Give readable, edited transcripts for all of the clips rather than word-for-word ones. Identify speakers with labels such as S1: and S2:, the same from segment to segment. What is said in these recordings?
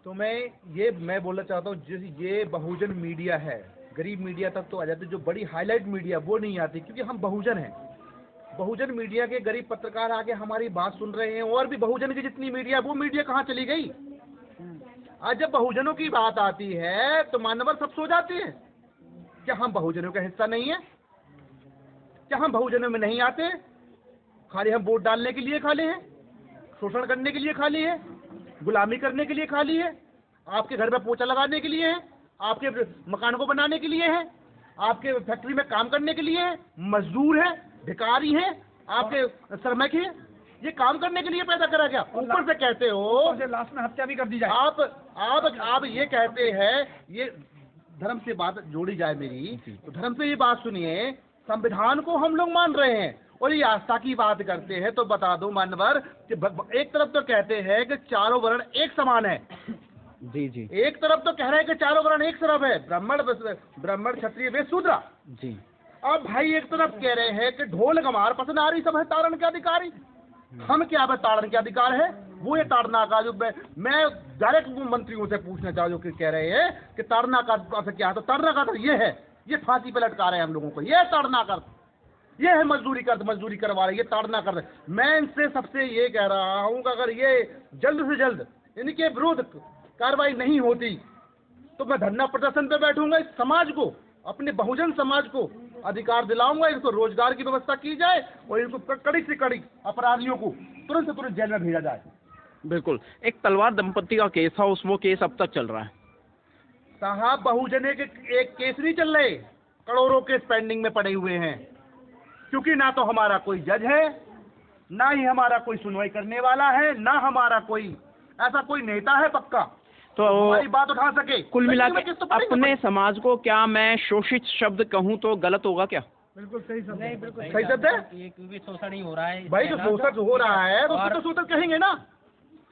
S1: तो मैं बोलना चाहता हूँ, जैसे ये बहुजन मीडिया है, गरीब मीडिया तक तो आ जाते, जो बड़ी हाईलाइट मीडिया वो नहीं आती, क्योंकि हम बहुजन हैं। बहुजन मीडिया के गरीब पत्रकार आके हमारी बात सुन रहे हैं, और भी बहुजन की जितनी मीडिया, वो मीडिया कहाँ चली गई? आज जब बहुजनों की बात आती है तो मानवर सब सो जाते हैं। क्या हम बहुजनों का हिस्सा नहीं है? क्या हम बहुजनों में नहीं आते? खाली हम वोट डालने के लिए खाली हैं, शोषण करने के लिए खाली है, गुलामी करने के लिए खाली है, आपके घर में पोछा लगाने के लिए है, आपके मकान को बनाने के लिए है, आपके फैक्ट्री में काम करने के लिए है, मजदूर है, भिखारी है, आपके श्रमिक है, ये काम करने के लिए पैदा करा गया। ऊपर से कहते हो
S2: लास्ट में हत्या भी कर दी जाए।
S1: आप ये कहते हैं, ये धर्म से बात जोड़ी जाए मेरी, तो धर्म से ये बात सुनिए, संविधान को हम लोग मान रहे हैं और ये आस्था की बात करते हैं, तो बता दो मानवर कि एक तरफ तो कहते हैं कि चारों वर्ण एक समान है,
S3: जी जी,
S1: एक तरफ तो कह रहे हैं कि चारों वर्ण एक तरफ है, ब्राह्मण क्षत्रिय वैश्य शूद्र
S3: जी।
S1: अब भाई एक तरफ कह रहे हैं कि ढोल गमार पसनारी सब है तारण के अधिकारी। हम क्या है, ताड़न के अधिकार है? वो ये ताड़ना का जो मैं डायरेक्ट मंत्रियों से पूछना चाहूँ जो कि कह रहे हैं कि ताड़ना का क्या है, तो ताड़ना का तो ये है, ये फांसी पे लटका रहे हैं हम लोगों को, ये ताड़ना कर, ये है मजदूरी करवा रहे, ये ताड़ना कर रहे। मैं इनसे सबसे ये कह रहा हूँ कि अगर ये जल्द से जल्द इनके विरुद्ध कार्रवाई नहीं होती तो मैं धरना प्रदर्शन पे बैठूंगा। इस समाज को, अपने बहुजन समाज को अधिकार दिलाऊंगा, इनको रोजगार की व्यवस्था की जाए और इनको कड़ी से कड़ी अपराधियों को तुरंत से तुरंत जेल में भेजा जाए।
S3: बिल्कुल। एक तलवार दंपति का केस था, वो केस अब तक चल रहा है
S1: साहब। बहुजन के एक केस नहीं चल रहे, करोड़ों केस पेंडिंग में पड़े हुए हैं, क्योंकि ना तो हमारा कोई जज है, ना ही हमारा कोई सुनवाई करने वाला है, ना हमारा कोई ऐसा कोई नेता है पक्का
S3: तो
S1: हमारी बात उठा सके।
S3: कुल मिलाकर अपने समाज को, क्या मैं शोषित शब्द कहूँ तो गलत होगा क्या?
S2: बिल्कुल सही शब्द है, बिल्कुल
S1: सही शब्द है।
S4: ये क्योंकि शोषण ही हो रहा है
S1: भाई, जो शोषण हो रहा है तो उसको तो शोषण कहेंगे ना।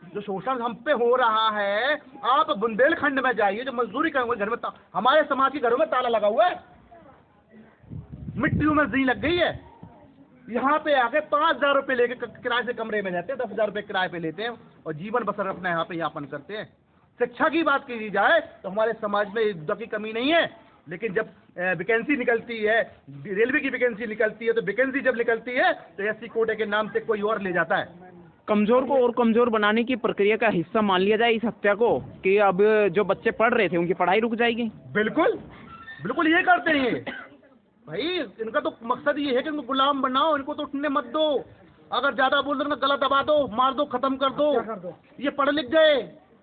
S1: जो शोषण हम पे हो रहा है, आप बुंदेलखंड में जाइए, जो मजदूरी करेंगे घर में, हमारे समाज के घरों में ताला लगा हुआ है, मिट्टियों में दी लग गई है। यहाँ पे आके 5,000 रुपये लेके किराए से कमरे में रहते हैं, 10,000 रुपये किराए पे लेते हैं और जीवन बसर अपना यहाँ पे यापन करते हैं। शिक्षा की बात की जाए तो हमारे समाज में युद्ध की कमी नहीं है, लेकिन जब वैकेंसी निकलती है, रेलवे की वैकेंसी निकलती है, तो वैकेंसी जब निकलती है तो एससी कोटे के नाम से कोई और ले जाता है।
S3: कमजोर को और कमजोर बनाने की प्रक्रिया का हिस्सा मान लिया जाए इस हत्या को, कि अब जो बच्चे पढ़ रहे थे उनकी पढ़ाई रुक जाएगी।
S1: बिल्कुल बिल्कुल, ये करते हैं भाई। इनका तो मकसद ये है कि इनको गुलाम बनाओ, इनको तो उठने मत दो। अगर ज्यादा बोल दो ना, गला दबा दो, मार दो, खत्म कर दो। ये पढ़ लिख गए,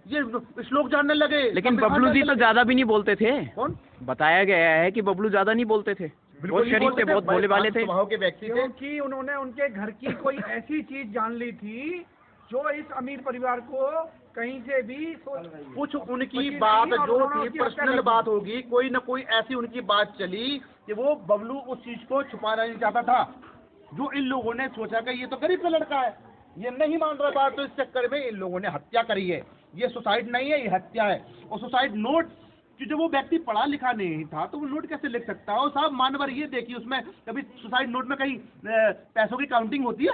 S1: ये श्लोक जानने लगे।
S3: लेकिन बबलू जी तो ज्यादा भी नहीं बोलते थे।
S1: कौन?
S3: बताया गया है कि बबलू ज्यादा नहीं बोलते थे, बहुत शरीफ थे, बहुत भोले वाले थे,
S1: स्वभाव के व्यक्ति थे।
S2: क्योंकि उन्होंने उनके घर की कोई ऐसी चीज जान ली थी जो इस अमीर परिवार को कहीं से भी
S1: कुछ उनकी बात जो थी पर्सनल बात होगी, कोई न कोई ऐसी उनकी बात चली कि वो बबलू उस चीज को छुपाना नहीं चाहता था, जो इन लोगों ने सोचा कि ये तो गरीब का लड़का है, ये नहीं मान रहा बात, तो इस चक्कर में इन लोगों ने हत्या करी है। ये सुसाइड नहीं है, ये हत्या है। और सुसाइड नोट कि जो वो व्यक्ति पढ़ा लिखा नहीं था तो वो नोट कैसे लिख सकता है? और साहब मानवर ये देखिए, उसमें कभी सुसाइड नोट में कहीं पैसों की काउंटिंग होती है?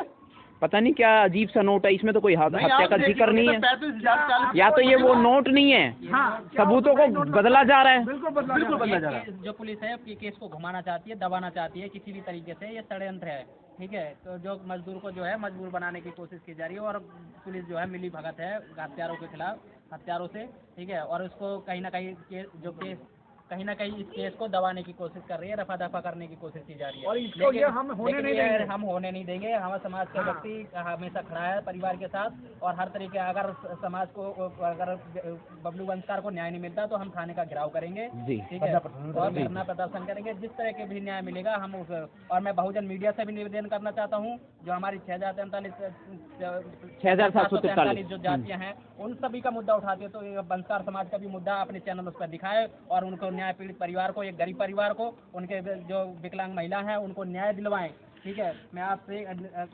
S3: पता नहीं क्या अजीब सा नोट है, इसमें तो कोई हत्या का जिक्र नहीं है।
S1: 35,000
S3: या तो ये वो नोट नहीं है, सबूतों को बदला जा रहा है।
S1: बिल्कुल बदला जा रहा है।
S4: जो पुलिस है केस को घुमाना चाहती है, दबाना चाहती है किसी भी तरीके से, ये षड्यंत्र है। ठीक है, तो जो मजदूर को जो है मजबूर बनाने की कोशिश की जा रही है, और पुलिस जो है मिली भगत है हत्यारों के खिलाफ, हत्यारों से। ठीक है, और उसको कहीं ना कहीं जो केस कहीं ना कहीं इस केस को दबाने की कोशिश कर रही है, रफा दफा करने की कोशिश की जा रही है।
S2: और इसको ये हम होने नहीं देंगे।
S4: हम होने नहीं देंगे। हमारे समाज का व्यक्ति हमेशा खड़ा है परिवार के साथ, और हर तरीके अगर समाज को, अगर बबलू वंशकार को न्याय नहीं मिलता तो हम थाने का घेराव करेंगे। ठीक है, और धरना प्रदर्शन करेंगे, जिस तरह के भी न्याय मिलेगा हम उस। और मैं बहुजन मीडिया से भी निवेदन करना चाहता हूँ, जो हमारी 6,743 जो जातियाँ हैं उन सभी का मुद्दा उठाते हैं, तो वंशकार समाज का भी मुद्दा अपने चैनल उस पर दिखाए, और उनको न्याय पीड़ित परिवार को, एक गरीब परिवार को, उनके जो विकलांग महिला हैं उनको न्याय दिलवाएं। ठीक है, मैं आपसे,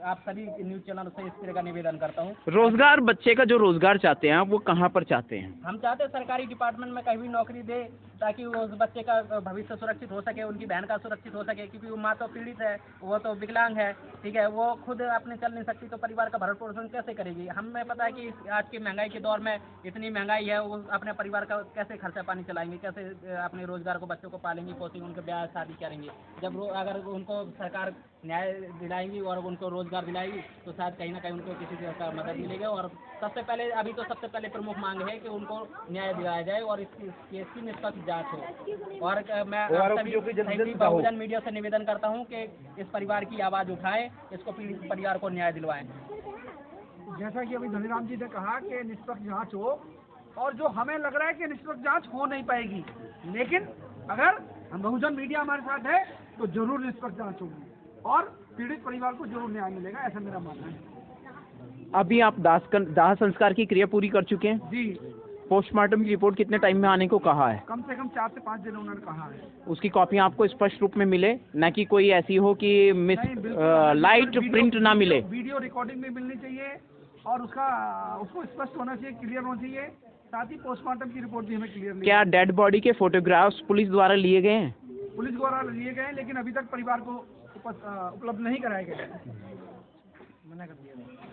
S4: आप सभी न्यूज चैनल से इस तरह का निवेदन करता हूँ।
S3: रोजगार, बच्चे का जो रोजगार चाहते हैं वो कहाँ पर चाहते हैं?
S4: हम चाहते हैं सरकारी डिपार्टमेंट में कहीं भी नौकरी दे, ताकि उस बच्चे का भविष्य सुरक्षित हो सके, उनकी बहन का सुरक्षित हो सके, क्योंकि वो माँ तो पीड़ित है, वो तो विकलांग है, ठीक है, वो खुद अपने चल नहीं सकती, तो परिवार का भरण पोषण कैसे करेगी। हमें पता है कि आज की महंगाई के दौर में इतनी महंगाई है, वो अपने परिवार का कैसे खर्चा पानी चलाएंगे, कैसे अपने रोजगार को, बच्चों को पालेंगे, पोसेंगे, उनके ब्याह शादी करेंगे। जब अगर उनको सरकार न्याय दिलाएगी और उनको रोजगार दिलाएगी, तो शायद कहीं ना कहीं उनको किसी तरह का मदद मिलेगा। और सबसे पहले, अभी तो सबसे पहले प्रमुख मांग है कि उनको न्याय दिलाया जाए और इस केस की निष्पक्ष जांच हो। और मैं सभी बहुजन मीडिया से निवेदन करता हूं कि इस परिवार की आवाज उठाएं, इसको पीड़ित परिवार को न्याय दिलवाएं।
S2: जैसा कि अभी धनीराम जी ने कहा कि निष्पक्ष जांच हो, और जो हमें लग रहा है कि निष्पक्ष जांच हो नहीं पाएगी, लेकिन अगर हम बहुजन मीडिया हमारे साथ है तो जरूर निष्पक्ष जांच होगी और पीड़ित परिवार को जरूर न्याय मिलेगा, ऐसा मेरा मानना है।
S3: अभी आप दाह संस्कार की क्रिया पूरी कर चुके हैं
S2: जी,
S3: पोस्टमार्टम की रिपोर्ट कितने टाइम में आने को कहा है?
S2: कम से कम 4 से 5 दिन उन्होंने कहा है।
S3: उसकी कॉपी आपको स्पष्ट रूप में मिले, न कि कोई ऐसी हो कि मिस
S2: नहीं, बिल्कुल
S3: लाइट प्रिंट ना मिले।
S2: वीडियो रिकॉर्डिंग भी मिलनी चाहिए और उसको स्पष्ट होना चाहिए, क्लियर होना चाहिए, साथ ही पोस्टमार्टम की रिपोर्ट भी हमें क्लियर।
S3: क्या डेड बॉडी के फोटोग्राफ्स पुलिस द्वारा लिए गए हैं?
S2: पुलिस द्वारा लिए गए, लेकिन अभी तक परिवार को उपलब्ध नहीं कराए गए। मना कर दिया।